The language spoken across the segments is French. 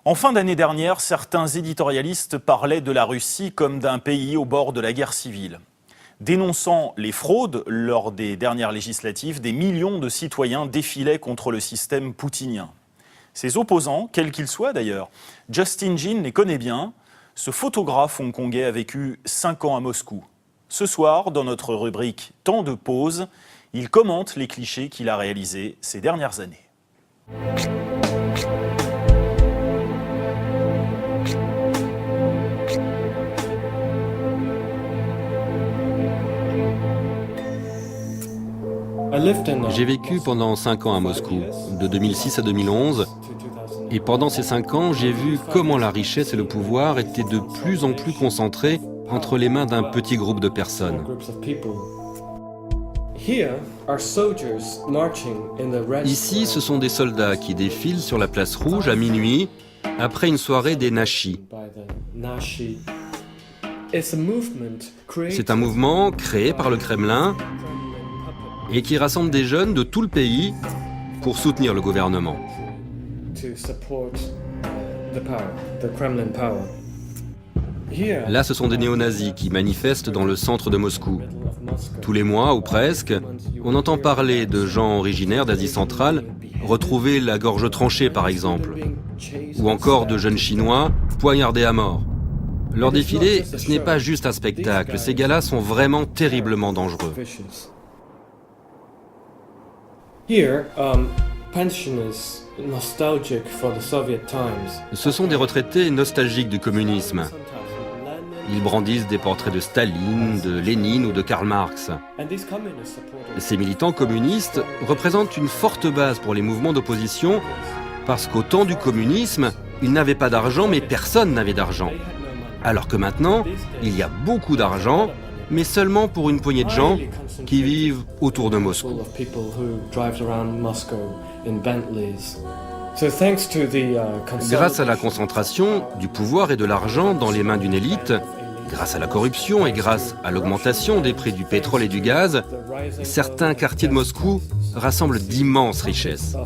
En fin d'année dernière, certains éditorialistes parlaient de la Russie comme d'un pays au bord de la guerre civile. Dénonçant les fraudes lors des dernières législatives, des millions de citoyens défilaient contre le système poutinien. Ses opposants, quels qu'ils soient d'ailleurs, Justin Jin les connaît bien. Ce photographe hongkongais a vécu 5 ans à Moscou. Ce soir, dans notre rubrique « Temps de pause », il commente les clichés qu'il a réalisés ces dernières années. J'ai vécu pendant 5 ans à Moscou, de 2006 à 2011, et pendant ces 5 ans, j'ai vu comment la richesse et le pouvoir étaient de plus en plus concentrés entre les mains d'un petit groupe de personnes. Ici, ce sont des soldats qui défilent sur la place rouge à minuit, après une soirée des Nashis. C'est un mouvement créé par le Kremlin et qui rassemble des jeunes de tout le pays pour soutenir le gouvernement. Là, ce sont des néo-nazis qui manifestent dans le centre de Moscou. Tous les mois, ou presque, on entend parler de gens originaires d'Asie centrale retrouvés la gorge tranchée, par exemple, ou encore de jeunes Chinois poignardés à mort. Leur défilé, ce n'est pas juste un spectacle, ces gars-là sont vraiment terriblement dangereux. Ce sont des retraités nostalgiques du communisme. Ils brandissent des portraits de Staline, de Lénine ou de Karl Marx. Ces militants communistes représentent une forte base pour les mouvements d'opposition parce qu'au temps du communisme, ils n'avaient pas d'argent, mais personne n'avait d'argent. Alors que maintenant, il y a beaucoup d'argent, mais seulement pour une poignée de gens qui vivent autour de Moscou. Grâce à la concentration du pouvoir et de l'argent dans les mains d'une élite, grâce à la corruption et grâce à l'augmentation des prix du pétrole et du gaz, certains quartiers de Moscou rassemblent d'immenses richesses.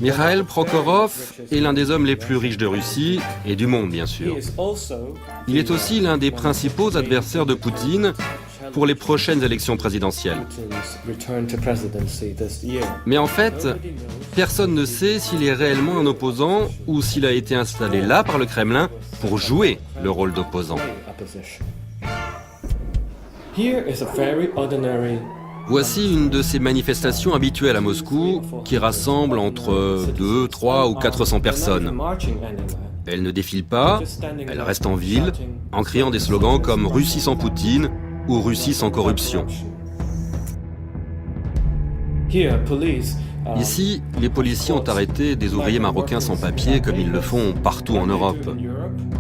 Mikhail Prokhorov est l'un des hommes les plus riches de Russie et du monde, bien sûr. Il est aussi l'un des principaux adversaires de Poutine pour les prochaines élections présidentielles. Mais en fait, personne ne sait s'il est réellement un opposant ou s'il a été installé là par le Kremlin pour jouer le rôle d'opposant. Voici une de ces manifestations habituelles à Moscou qui rassemble entre 200, 300 ou 400 personnes. Elles ne défilent pas, elles restent en ville en criant des slogans comme « Russie sans Poutine » ou « Russie sans corruption ». Ici, les policiers ont arrêté des ouvriers marocains sans papier comme ils le font partout en Europe.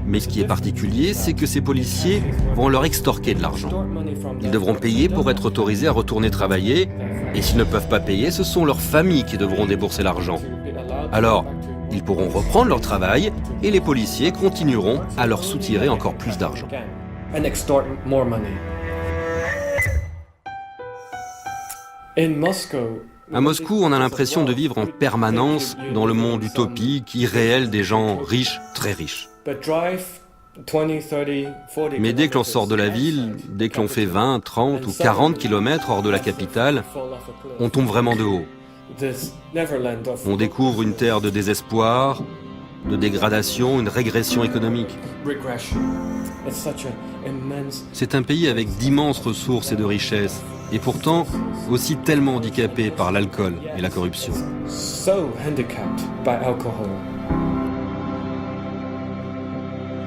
Mais ce qui est particulier, c'est que ces policiers vont leur extorquer de l'argent. Ils devront payer pour être autorisés à retourner travailler, et s'ils ne peuvent pas payer, ce sont leurs familles qui devront débourser l'argent. Alors, ils pourront reprendre leur travail, et les policiers continueront à leur soutirer encore plus d'argent. À Moscou, on a l'impression de vivre en permanence dans le monde utopique, irréel des gens riches, très riches. Mais dès que l'on sort de la ville, dès que l'on fait 20, 30 ou 40 kilomètres hors de la capitale, on tombe vraiment de haut. On découvre une terre de désespoir, de dégradation, une régression économique. C'est un pays avec d'immenses ressources et de richesses, et pourtant aussi tellement handicapé par l'alcool et la corruption.